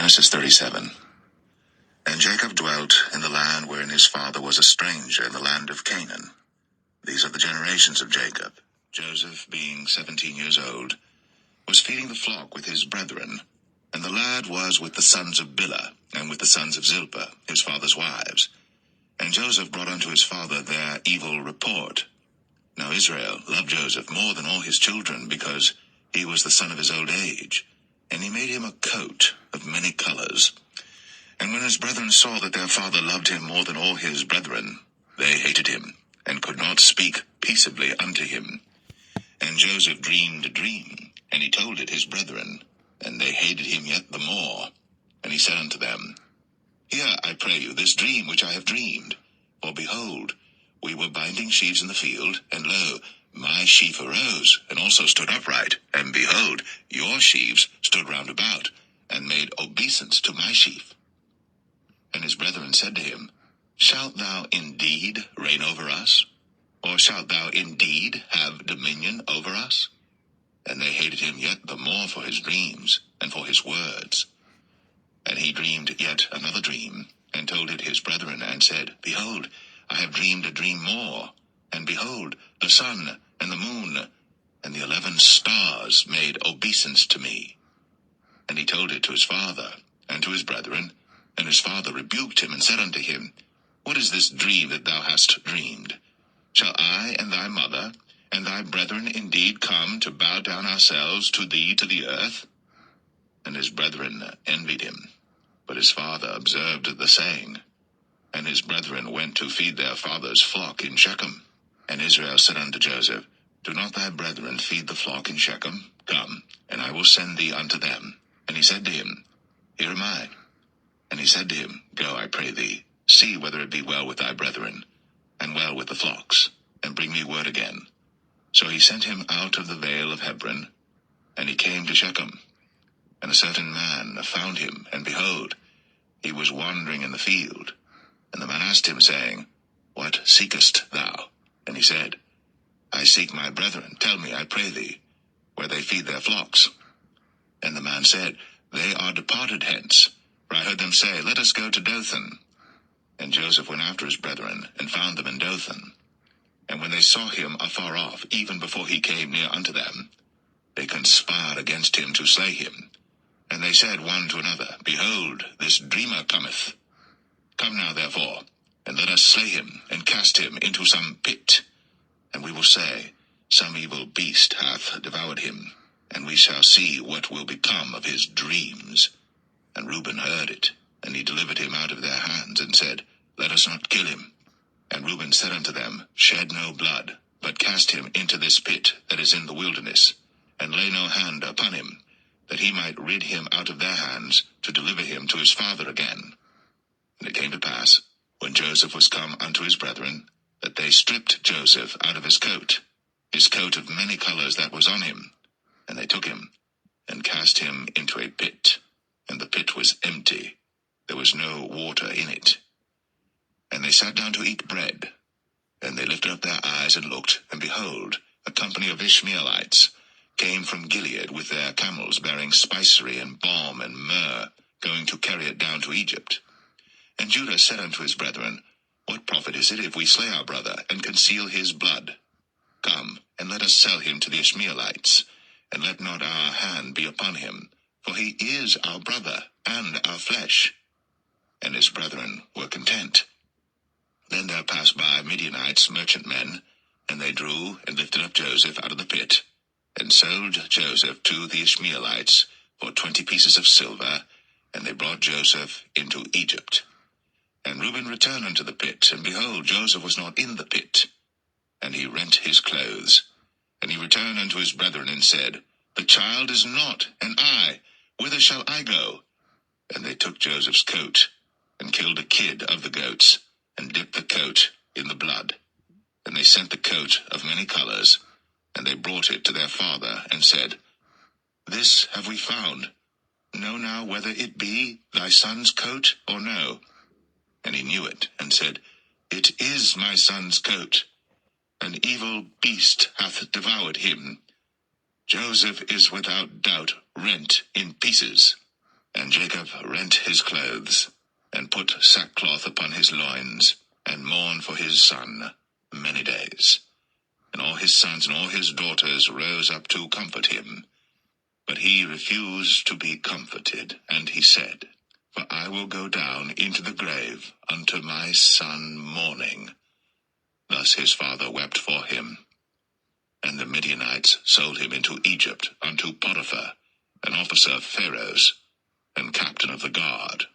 Genesis 37. And Jacob dwelt in the land wherein his father was a stranger, in the land of Canaan. These are the generations of Jacob. Joseph, being 17 years old, was feeding the flock with his brethren, and the lad was with the sons of Bilhah, and with the sons of Zilpah, his father's wives. And Joseph brought unto his father their evil report. Now Israel loved Joseph more than all his children, because he was the son of his old age, and he made him a coat of many colors. And when his brethren saw that their father loved him more than all his brethren, they hated him, and could not speak peaceably unto him. And Joseph dreamed a dream, and he told it his brethren, and they hated him yet the more. And he said unto them, Hear, I pray you, this dream which I have dreamed. For behold, we were binding sheaves in the field, and lo, my sheaf arose, and also stood upright, and behold, your sheaves stood round about, and made obeisance to my sheaf. And his brethren said to him, Shalt thou indeed reign over us? Or shalt thou indeed have dominion over us? And they hated him yet the more for his dreams, and for his words. And he dreamed yet another dream, and told it his brethren, and said, Behold, I have dreamed a dream more. And behold, the sun, and the moon, and the 11 stars made obeisance to me. And he told it to his father, and to his brethren, and his father rebuked him, and said unto him, What is this dream that thou hast dreamed? Shall I and thy mother, and thy brethren indeed come to bow down ourselves to thee to the earth? And his brethren envied him. But his father observed the saying. And his brethren went to feed their father's flock in Shechem. And Israel said unto Joseph, Do not thy brethren feed the flock in Shechem? Come, and I will send thee unto them. And he said to him, Here am I. And he said to him, Go, I pray thee, see whether it be well with thy brethren, and well with the flocks, and bring me word again. So he sent him out of the vale of Hebron, and he came to Shechem. And a certain man found him, and behold, he was wandering in the field. And the man asked him, saying, What seekest thou? And he said, I seek my brethren. Tell me, I pray thee, where they feed their flocks. And the man said, They are departed hence, for I heard them say, Let us go to Dothan. And Joseph went after his brethren, and found them in Dothan. And when they saw him afar off, even before he came near unto them, they conspired against him to slay him. And they said one to another, Behold, this dreamer cometh. Come now, therefore, and let us slay him, and cast him into some pit. And we will say, Some evil beast hath devoured him, and we shall see what will become of his dreams. And Reuben heard it, and he delivered him out of their hands, and said, Let us not kill him. And Reuben said unto them, Shed no blood, but cast him into this pit that is in the wilderness, and lay no hand upon him, that he might rid him out of their hands, to deliver him to his father again. And it came to pass, when Joseph was come unto his brethren, that they stripped Joseph out of his coat of many colors that was on him, and they took him, and cast him into a pit, and the pit was empty, there was no water in it. And they sat down to eat bread, and they lifted up their eyes and looked, and behold, a company of Ishmaelites came from Gilead with their camels bearing spicery and balm and myrrh, going to carry it down to Egypt. And Judah said unto his brethren, What profit is it if we slay our brother, and conceal his blood? Come, and let us sell him to the Ishmaelites, and let not our hand be upon him, for he is our brother, and our flesh. And his brethren were content. Then there passed by Midianites, merchantmen, and they drew and lifted up Joseph out of the pit, and sold Joseph to the Ishmaelites for 20 pieces of silver, and they brought Joseph into Egypt. And Reuben returned unto the pit, and behold, Joseph was not in the pit. And he rent his clothes. And he returned unto his brethren, and said, The child is not, and I, whither shall I go? And they took Joseph's coat, and killed a kid of the goats, and dipped the coat in the blood. And they sent the coat of many colors, and they brought it to their father, and said, This have we found. Know now whether it be thy son's coat or no. And he knew it, and said, It is my son's coat. An evil beast hath devoured him. Joseph is without doubt rent in pieces. And Jacob rent his clothes, and put sackcloth upon his loins, and mourned for his son many days. And all his sons and all his daughters rose up to comfort him. But he refused to be comforted, and he said, For I will go down into the grave unto my son mourning. Thus his father wept for him. And the Midianites sold him into Egypt unto Potiphar, an officer of Pharaoh's, and captain of the guard.